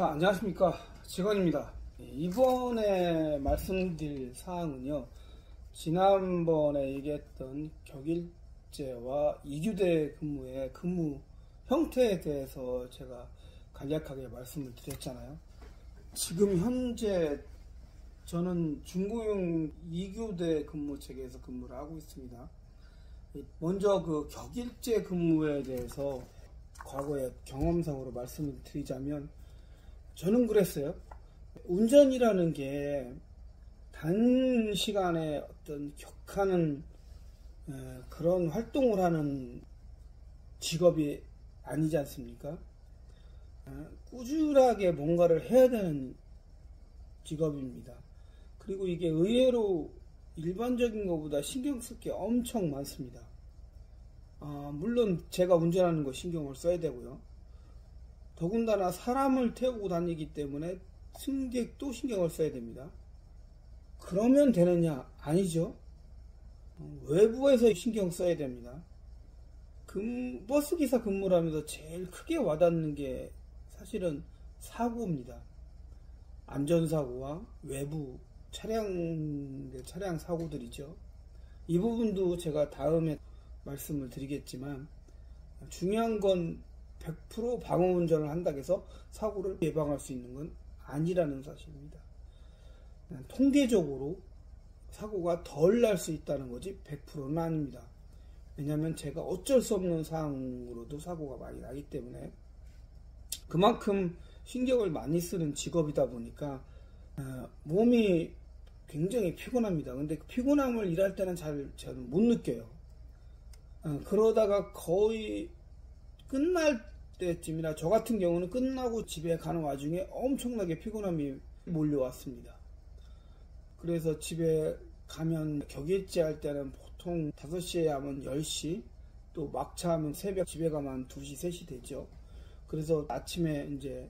안녕하십니까, 직원입니다. 이번에 말씀드릴 사항은요, 지난번에 얘기했던 격일제와 이규대 근무의 근무 형태에 대해서 제가 간략하게 말씀을 드렸잖아요. 지금 현재 저는 중고용 2교대 근무 체계에서 근무를 하고 있습니다. 먼저 그 격일제 근무에 대해서 과거의 경험상으로 말씀을 드리자면, 저는 그랬어요. 운전이라는 게 단시간에 어떤 격하는 그런 활동을 하는 직업이 아니지 않습니까? 꾸준하게 뭔가를 해야 되는 직업입니다. 그리고 이게 의외로 일반적인 것보다 신경 쓸 게 엄청 많습니다. 물론 제가 운전하는 거 신경을 써야 되고요. 더군다나 사람을 태우고 다니기 때문에 승객도 신경을 써야 됩니다. 그러면 되느냐? 아니죠. 외부에서 신경 써야 됩니다. 버스기사 근무를 하면서 제일 크게 와닿는 게 사실은 사고입니다. 안전사고와 외부 차량 사고들이죠. 이 부분도 제가 다음에 말씀을 드리겠지만, 중요한 건 100% 방어운전을 한다고 해서 사고를 예방할 수 있는 건 아니라는 사실입니다. 통계적으로 사고가 덜 날 수 있다는 거지 100%는 아닙니다. 왜냐하면 제가 어쩔 수 없는 상황으로도 사고가 많이 나기 때문에, 그만큼 신경을 많이 쓰는 직업이다 보니까 몸이 굉장히 피곤합니다. 근데 그 피곤함을 일할 때는 저는 못 느껴요. 그러다가 거의 끝날 때쯤이나, 저 같은 경우는 끝나고 집에 가는 와중에 엄청나게 피곤함이 몰려왔습니다. 그래서 집에 가면 격일제 할 때는 보통 5시에 하면 10시, 또 막차 하면 새벽 집에 가면 한 2시, 3시 되죠. 그래서 아침에 이제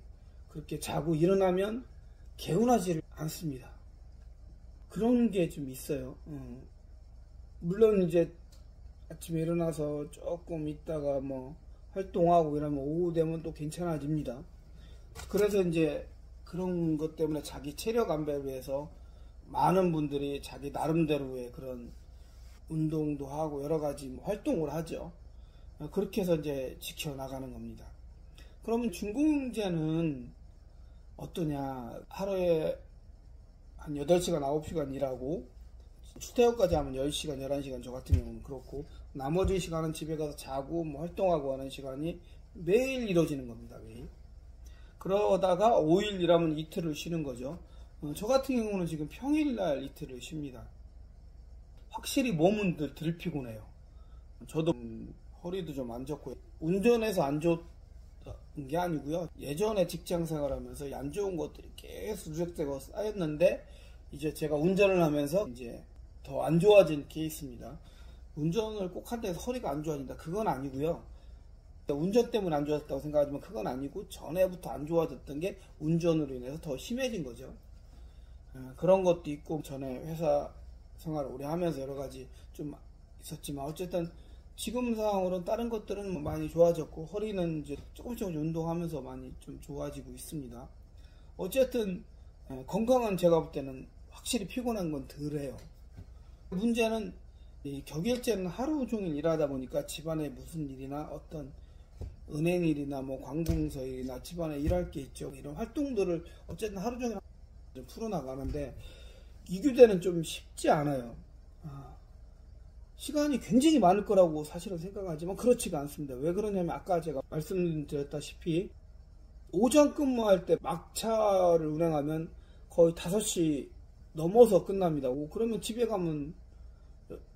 그렇게 자고 일어나면 개운하지를 않습니다. 그런 게 좀 있어요. 물론 이제 아침에 일어나서 조금 있다가 뭐 활동하고 이러면 오후 되면 또 괜찮아집니다. 그래서 이제 그런 것 때문에 자기 체력 안배를 위해서 많은 분들이 자기 나름대로의 그런 운동도 하고 여러 가지 활동을 하죠. 그렇게 해서 이제 지켜나가는 겁니다. 그러면 중공제는 어떠냐? 하루에 한 8시간, 9시간 일하고 출퇴근까지 하면 10시간, 11시간, 저 같은 경우는 그렇고, 나머지 시간은 집에 가서 자고 활동하고 하는 시간이 매일 이루어지는 겁니다. 매일. 그러다가 5일 일하면 이틀을 쉬는 거죠. 저 같은 경우는 지금 평일날 이틀을 쉽니다. 확실히 몸은 덜 피곤해요. 저도 허리도 좀 안 좋고, 운전해서 안 좋은 게 아니고요. 예전에 직장 생활하면서 안 좋은 것들이 계속 누적되고 쌓였는데, 이제 제가 운전을 하면서 이제 더 안 좋아진 케이스입니다. 운전을 꼭 한다 해서 허리가 안 좋아진다, 그건 아니고요. 운전 때문에 안 좋아졌다고 생각하지만 그건 아니고, 전에부터 안 좋아졌던 게 운전으로 인해서 더 심해진 거죠. 그런 것도 있고, 전에 회사 생활을 오래 하면서 여러 가지 좀 있었지만, 어쨌든 지금 상황으로는 다른 것들은 많이 좋아졌고, 허리는 이제 조금씩 운동하면서 많이 좀 좋아지고 있습니다. 어쨌든 건강은 제가 볼 때는 확실히 피곤한 건 덜해요. 문제는 이 격일제는 하루 종일 일하다 보니까 집안에 무슨 일이나 어떤 은행 일이나 관공서 일이나 집안에 일할 게 있죠. 이런 활동들을 어쨌든 하루 종일 풀어나가는데, 이규대는 좀 쉽지 않아요. 시간이 굉장히 많을 거라고 사실은 생각하지만 그렇지가 않습니다. 왜 그러냐면, 아까 제가 말씀드렸다시피 오전 근무할 때 막차를 운행하면 거의 5시 넘어서 끝납니다. 그러면 집에 가면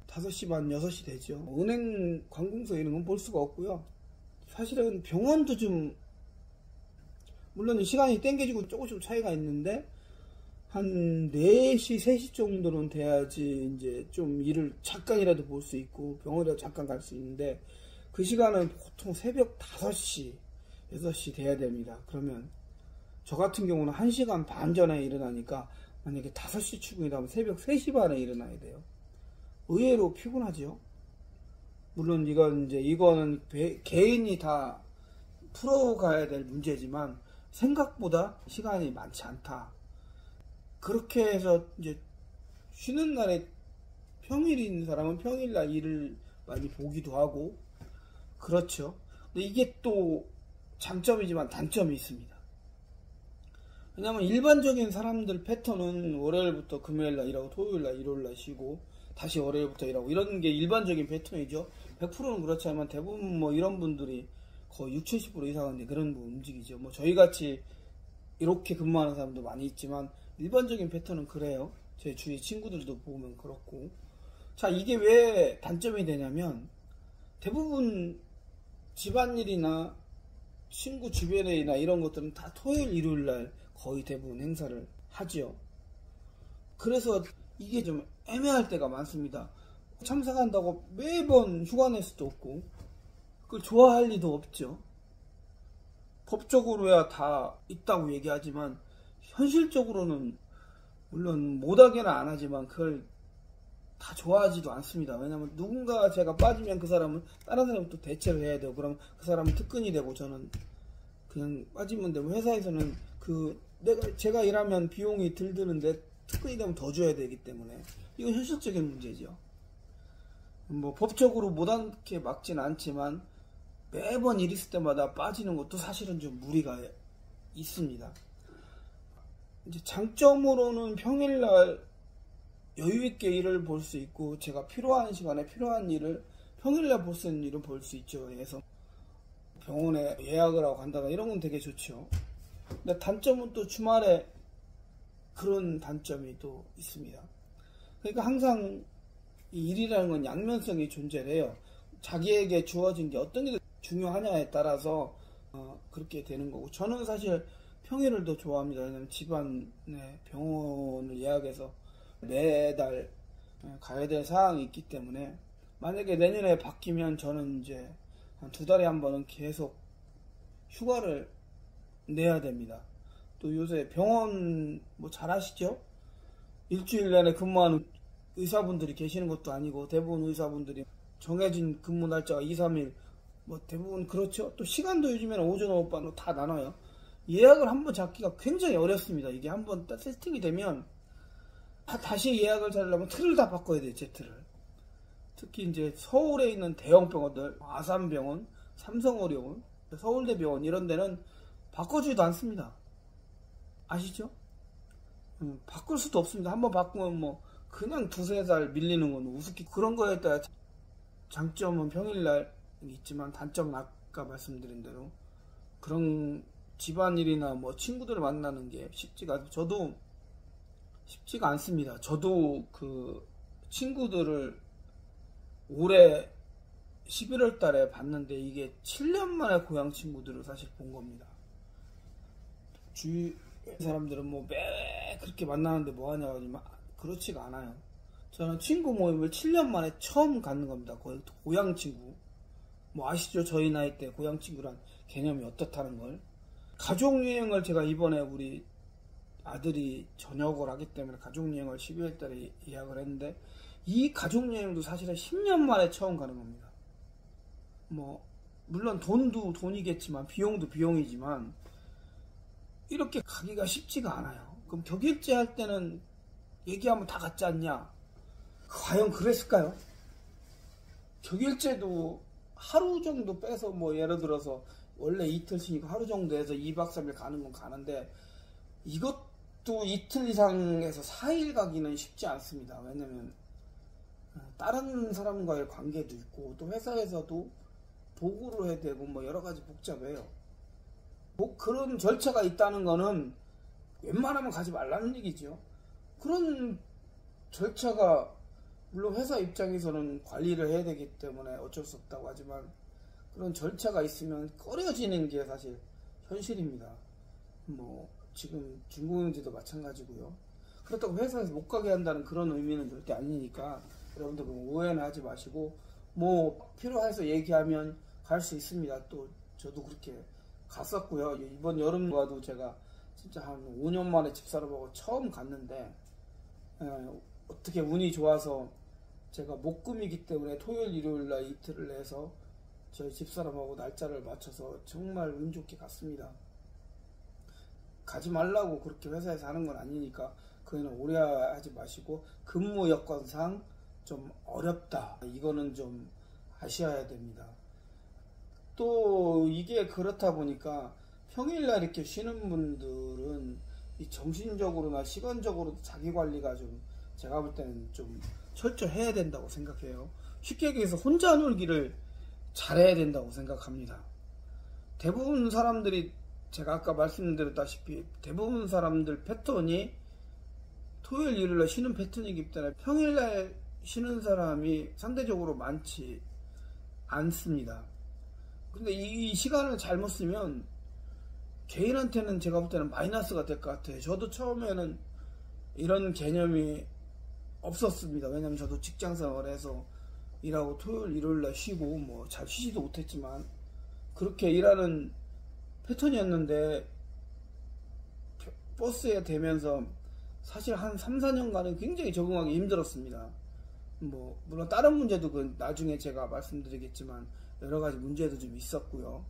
5시 반, 6시 되죠. 은행, 관공서 이런 건 볼 수가 없고요. 사실은 병원도 좀, 물론 시간이 땡겨지고 조금씩 차이가 있는데, 한 4시, 3시 정도는 돼야지 이제 좀 일을 잠깐이라도 볼 수 있고 병원이라도 잠깐 갈 수 있는데, 그 시간은 보통 새벽 5시, 6시 돼야 됩니다. 그러면 저 같은 경우는 1시간 반 전에 일어나니까, 만약에 5시 출근이라면 새벽 3시 반에 일어나야 돼요. 의외로 피곤하죠. 물론 이거는 개인이 다 풀어가야 될 문제지만, 생각보다 시간이 많지 않다. 그렇게 해서 이제 쉬는 날에 평일인 사람은 평일날 일을 많이 보기도 하고 그렇죠. 근데 이게 또 장점이지만 단점이 있습니다. 왜냐면 일반적인 사람들 패턴은 월요일부터 금요일날 일하고 토요일날 일요일날 쉬고 다시 월요일부터 일하고 이런 게 일반적인 패턴이죠. 100%는 그렇지 않지만 대부분 뭐 이런 분들이 거의 60, 70% 이상은 그런 분 움직이죠. 뭐 저희같이 이렇게 근무하는 사람도 많이 있지만 일반적인 패턴은 그래요. 제 주위 친구들도 보면 그렇고. 자, 이게 왜 단점이 되냐면 대부분 집안일이나 친구 주변에 일이나 이런 것들은 다 토요일 일요일날 거의 대부분 행사를 하죠. 그래서 이게 좀 애매할 때가 많습니다. 참석한다고 매번 휴가 낼 수도 없고 그걸 좋아할 리도 없죠. 법적으로야 다 있다고 얘기하지만 현실적으로는 물론 못하게는 안 하지만 그걸 다 좋아하지도 않습니다. 왜냐면 누군가 제가 빠지면 그 사람은 다른 사람이 또 대체를 해야 되고 그럼 그 사람은 특근이 되고 저는 그냥 빠지면 되고 회사에서는 제가 일하면 비용이 덜 드는데 특근이 되면 더 줘야 되기 때문에 이건 현실적인 문제죠. 뭐 법적으로 못하게 막진 않지만 매번 일 있을 때마다 빠지는 것도 사실은 좀 무리가 있습니다. 이제 장점으로는 평일날 여유있게 일을 볼 수 있고 제가 필요한 시간에 필요한 일을 평일날 볼 수 있는 일을 볼 수 있죠. 그래서 병원에 예약을 하고 간다거나 이런 건 되게 좋죠. 근데 단점은 또 주말에 그런 단점이 또 있습니다. 그러니까 항상 이 일이라는 건 양면성이 존재를 해요. 자기에게 주어진 게 어떤 게 중요하냐에 따라서 그렇게 되는 거고 저는 사실 평일을 더 좋아합니다. 왜냐면 집안에 병원을 예약해서 매달 가야 될 사항이 있기 때문에 만약에 내년에 바뀌면 저는 이제 한 2달에 한 번은 계속 휴가를 내야 됩니다. 또 요새 병원 뭐 잘 아시죠? 일주일 내내 근무하는 의사분들이 계시는 것도 아니고 대부분 의사분들이 정해진 근무 날짜가 2, 3일 뭐 대부분 그렇죠. 또 시간도 요즘에는 오전 오후반으로 다 나눠요. 예약을 한번 잡기가 굉장히 어렵습니다. 이게 한번 세팅이 되면 다시 예약을 잡으려면 틀을 다 바꿔야 돼요. 제 틀을. 특히 이제 서울에 있는 대형 병원들 아산병원, 삼성의료원, 서울대병원 이런 데는 바꿔주지도 않습니다. 아시죠? 바꿀 수도 없습니다. 한번 바꾸면 뭐 그냥 2-3달 밀리는 건 우습게 그런 거에 따라 장점은 평일날 있지만 단점은 아까 말씀드린 대로 그런 집안일이나 뭐 친구들을 만나는 게 저도 쉽지가 않습니다. 저도 그 친구들을 올해 11월 달에 봤는데 이게 7년 만에 고향 친구들을 사실 본 겁니다. 주위 사람들은 뭐 매 그렇게 만나는데 뭐 하냐고 하지만 그렇지가 않아요. 저는 친구 모임을 7년 만에 처음 갖는 겁니다. 거의 고향 친구. 뭐 아시죠? 저희 나이 때 고향 친구란 개념이 어떻다는 걸. 가족여행을 제가 이번에 우리 아들이 전역을 하기 때문에 가족여행을 12월 달에 예약을 했는데 이 가족여행도 사실은 10년 만에 처음 가는 겁니다. 뭐 물론 돈도 돈이겠지만 비용도 비용이지만 이렇게 가기가 쉽지가 않아요. 그럼 격일제 할 때는 얘기하면 다 같지 않냐? 과연 그랬을까요? 격일제도 하루 정도 빼서 뭐 예를 들어서 원래 이틀씩이고 하루 정도 해서 2박 3일 가는 건 가는데 이것도 이틀 이상에서 4일 가기는 쉽지 않습니다. 왜냐면 다른 사람과의 관계도 있고 또 회사에서도 보고를 해야 되고 뭐 여러 가지 복잡해요. 뭐 그런 절차가 있다는 거는 웬만하면 가지 말라는 얘기죠. 그런 절차가 물론 회사 입장에서는 관리를 해야 되기 때문에 어쩔 수 없다고 하지만 그런 절차가 있으면 꺼려지는 게 사실 현실입니다. 뭐 지금 중공영제도 마찬가지고요. 그렇다고 회사에서 못 가게 한다는 그런 의미는 절대 아니니까 여러분들 오해는 하지 마시고 뭐 필요해서 얘기하면 갈 수 있습니다. 또 저도 그렇게 갔었고요. 이번 여름과도 제가 진짜 한 5년 만에 집사람하고 처음 갔는데 어떻게 운이 좋아서 제가 목금이기 때문에 토요일 일요일 날 이틀을 내서 저희 집사람하고 날짜를 맞춰서 정말 운 좋게 갔습니다. 가지 말라고 그렇게 회사에서 하는 건 아니니까 그거는 오해하지 마시고 근무 여건상 좀 어렵다. 이거는 좀 아셔야 됩니다. 또 이게 그렇다 보니까 평일날 이렇게 쉬는 분들은 이 정신적으로나 시간적으로도 자기 관리가 좀 제가 볼 때는 좀 철저해야 된다고 생각해요. 쉽게 얘기해서 혼자 놀기를 잘해야 된다고 생각합니다. 대부분 사람들이 제가 아까 말씀드렸다시피 대부분 사람들 패턴이 토요일 일요일날 쉬는 패턴이기 때문에 평일날 쉬는 사람이 상대적으로 많지 않습니다. 근데 이 시간을 잘못 쓰면 개인한테는 제가 볼 때는 마이너스가 될 것 같아요. 저도 처음에는 이런 개념이 없었습니다. 왜냐면 저도 직장생활에서 일하고 토요일 일요일날 쉬고 뭐 잘 쉬지도 못했지만 그렇게 일하는 패턴이었는데 버스에 대면서 사실 한 3, 4년간은 굉장히 적응하기 힘들었습니다. 뭐 물론 다른 문제도 그 나중에 제가 말씀드리겠지만 여러 가지 문제도 좀 있었고요.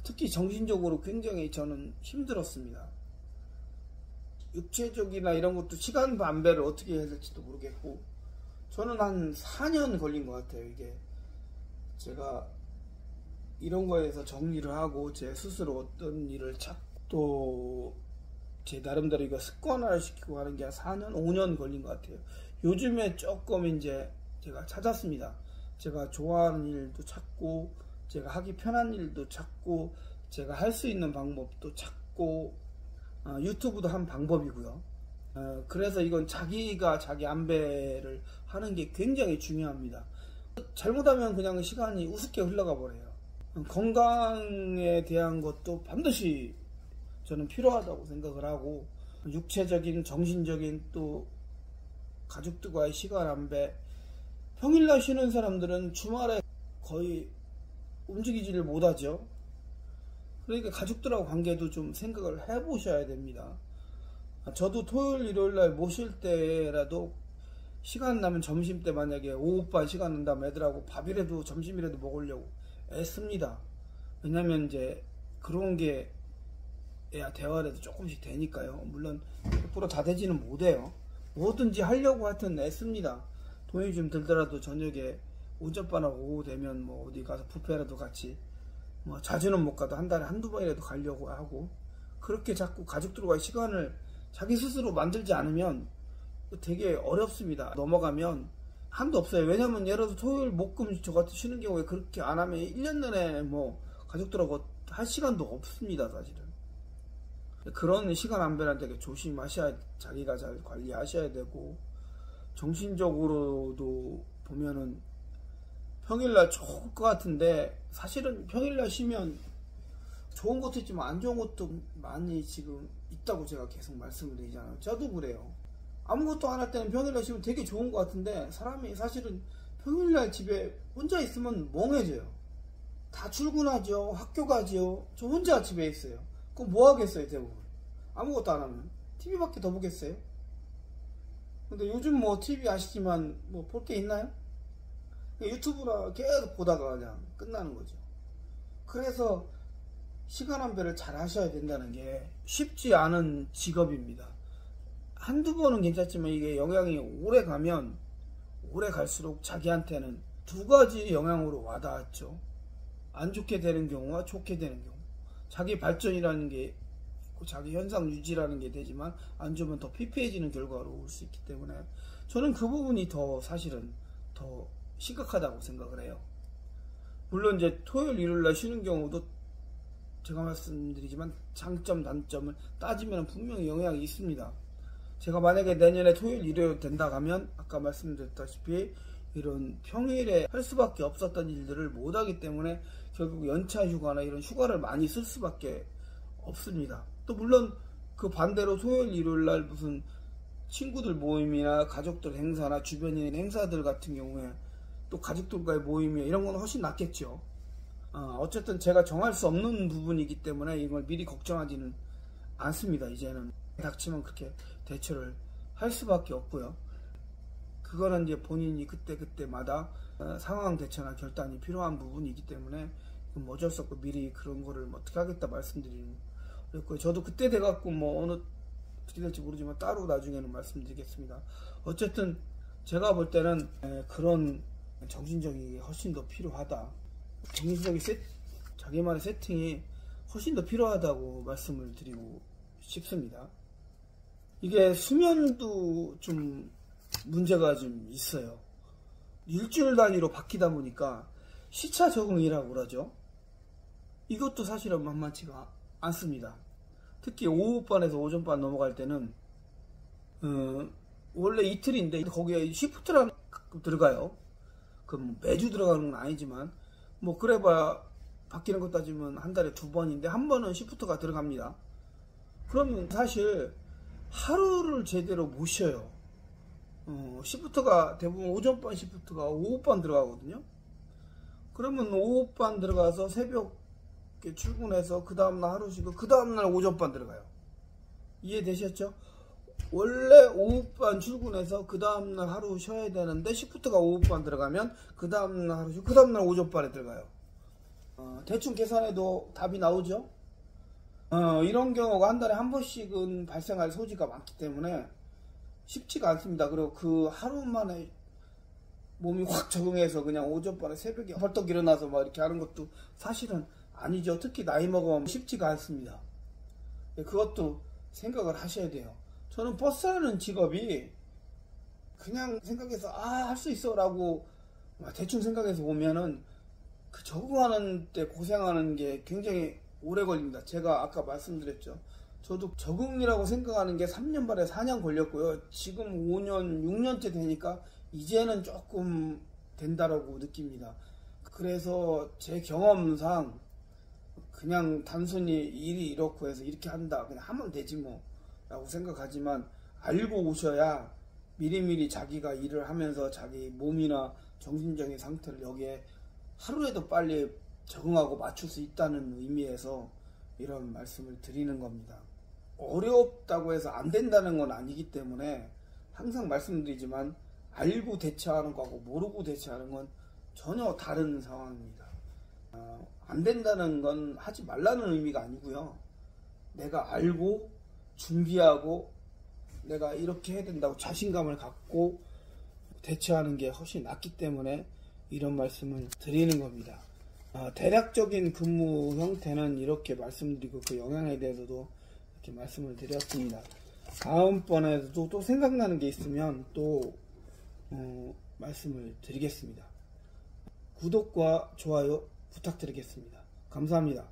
특히 정신적으로 굉장히 저는 힘들었습니다. 육체적이나 이런 것도 시간 분배를 어떻게 해야 될지도 모르겠고 저는 한 4년 걸린 것 같아요. 이게 제가 이런 거에서 정리를 하고 제 스스로 어떤 일을 찾고 제 나름대로 이거 습관화를 시키고 하는 게 한 4년, 5년 걸린 것 같아요. 요즘에 조금 이제 제가 찾았습니다. 제가 좋아하는 일도 찾고 제가 하기 편한 일도 찾고 제가 할 수 있는 방법도 찾고 유튜브도 한 방법이고요. 그래서 이건 자기가 자기 안배를 하는 게 굉장히 중요합니다. 잘못하면 그냥 시간이 우습게 흘러가 버려요. 건강에 대한 것도 반드시 저는 필요하다고 생각을 하고 육체적인 정신적인 또 가족들과의 시간 안배 평일날 쉬는 사람들은 주말에 거의 움직이지를 못하죠. 그러니까 가족들하고 관계도 좀 생각을 해보셔야 됩니다. 저도 토요일 일요일날 못 쉴 때라도 시간 나면 점심때 만약에 오후반 시간 난다면 애들하고 밥이라도 점심이라도 먹으려고 애씁니다. 왜냐면 이제 그런 게 애야 대화라도 조금씩 되니까요. 물론 100% 다 되지는 못해요. 뭐든지 하려고 하여튼 애씁니다. 돈이 좀 들더라도 저녁에 운전반하고 오후 되면 뭐 어디 가서 뷔페라도 같이 뭐 자주는 못 가도 한 달에 한두 번이라도 가려고 하고 그렇게 자꾸 가족들과의 시간을 자기 스스로 만들지 않으면 되게 어렵습니다. 넘어가면 한도 없어요. 왜냐면 예를 들어서 토요일 목금 저 같은 쉬는 경우에 그렇게 안 하면 1년 내내 뭐 가족들하고 할 시간도 없습니다. 사실은 그런 시간 안배는 되게 조심하셔야 자기가 잘 관리하셔야 되고 정신적으로도 보면은 평일날 좋을 것 같은데 사실은 평일날 쉬면 좋은 것도 있지만 안 좋은 것도 많이 지금 있다고 제가 계속 말씀을 드리잖아요. 저도 그래요. 아무것도 안 할 때는 평일날 쉬면 되게 좋은 것 같은데 사람이 사실은 평일날 집에 혼자 있으면 멍해져요. 다 출근하죠. 학교 가죠. 저 혼자 집에 있어요. 그럼 뭐 하겠어요 대부분. 아무것도 안 하면 TV밖에 더 보겠어요. 근데 요즘 뭐 TV 아시지만 뭐 볼 게 있나요? 유튜브나 계속 보다가 그냥 끝나는 거죠. 그래서 시간 안배를 잘 하셔야 된다는 게 쉽지 않은 직업입니다. 한두 번은 괜찮지만 이게 영향이 오래 가면 오래 갈수록 자기한테는 두 가지 영향으로 와닿았죠. 안 좋게 되는 경우와 좋게 되는 경우. 자기 발전이라는 게 있고 자기 현상 유지라는 게 되지만 안 좋으면 더 피폐해지는 결과로 올 수 있기 때문에 저는 그 부분이 더 사실은 더 심각하다고 생각을 해요. 물론 이제 토요일 일요일날 쉬는 경우도 제가 말씀드리지만 장점 단점을 따지면 분명히 영향이 있습니다. 제가 만약에 내년에 토요일 일요일 된다 하면 아까 말씀드렸다시피 이런 평일에 할 수밖에 없었던 일들을 못하기 때문에 결국 연차 휴가나 이런 휴가를 많이 쓸 수밖에 없습니다. 또 물론 그 반대로 토요일 일요일날 무슨 친구들 모임이나 가족들 행사나 주변인 행사들 같은 경우에 또 가족들과의 모임이나 이런 건 훨씬 낫겠죠. 어쨌든 제가 정할 수 없는 부분이기 때문에 이걸 미리 걱정하지는 않습니다. 이제는 닥치면 그렇게 대처를 할 수밖에 없고요. 그거는 이제 본인이 그때마다 상황 대처나 결단이 필요한 부분이기 때문에 어쩔 수 없고 미리 그런 거를 어떻게 하겠다 말씀드리는 그랬고요. 저도 그때 돼갖고 뭐 어떻게 될지 모르지만 따로 나중에는 말씀드리겠습니다. 어쨌든 제가 볼 때는 그런 정신적인 게 훨씬 더 필요하다. 정신적인 자기만의 세팅이 훨씬 더 필요하다고 말씀을 드리고 싶습니다. 이게 수면도 좀 문제가 좀 있어요. 일주일 단위로 바뀌다 보니까 시차 적응이라고 그러죠. 이것도 사실은 만만치가 않습니다. 특히 오후반에서 오전반 넘어갈 때는 원래 이틀인데 거기에 시프트라는 들어가요. 그 매주 들어가는 건 아니지만 뭐 그래봐야 바뀌는 것 따지면 한 달에 2번인데 한 번은 시프트가 들어갑니다. 그러면 사실 하루를 제대로 못 쉬어요. 시프트가 대부분 오전반 시프트가 오후반 들어가거든요. 그러면 오후반 들어가서 새벽에 출근해서 그 다음날 하루 쉬고 그 다음날 오전반 들어가요. 이해되셨죠? 원래 오후반 출근해서 그 다음날 하루 쉬어야 되는데 시프트가 오후반 들어가면 그 다음날 하루 쉬고 그 다음날 오전반에 들어가요. 대충 계산해도 답이 나오죠? 이런 경우가 한 달에 한 번씩은 발생할 소지가 많기 때문에 쉽지가 않습니다. 그리고 그 하루 만에 몸이 확 적응해서 그냥 오전반에 새벽에 벌떡 일어나서 막 이렇게 하는 것도 사실은 아니죠. 특히 나이 먹으면 쉽지가 않습니다. 그것도 생각을 하셔야 돼요. 저는 버스라는 직업이 그냥 생각해서 할 수 있어 라고 대충 생각해서 오면은 그 적응하는 때 고생하는 게 굉장히 오래 걸립니다. 제가 아까 말씀드렸죠. 저도 적응이라고 생각하는 게 3년 반에 4년 걸렸고요. 지금 5년, 6년째 되니까 이제는 조금 된다라고 느낍니다. 그래서 제 경험상 그냥 단순히 일이 이렇고 해서 이렇게 한다, 그냥 하면 되지 뭐 라고 생각하지만 알고 오셔야 미리미리 자기가 일을 하면서 자기 몸이나 정신적인 상태를 여기에 하루에도 빨리 적응하고 맞출 수 있다는 의미에서 이런 말씀을 드리는 겁니다. 어렵다고 해서 안 된다는 건 아니기 때문에 항상 말씀드리지만 알고 대처하는 거하고 모르고 대처하는 건 전혀 다른 상황입니다. 안 된다는 건 하지 말라는 의미가 아니고요. 내가 알고 준비하고 내가 이렇게 해야 된다고 자신감을 갖고 대처하는 게 훨씬 낫기 때문에 이런 말씀을 드리는 겁니다. 대략적인 근무 형태는 이렇게 말씀드리고 그 영향에 대해서도 이렇게 말씀을 드렸습니다. 다음번에도 또 생각나는 게 있으면 또 말씀을 드리겠습니다. 구독과 좋아요 부탁드리겠습니다. 감사합니다.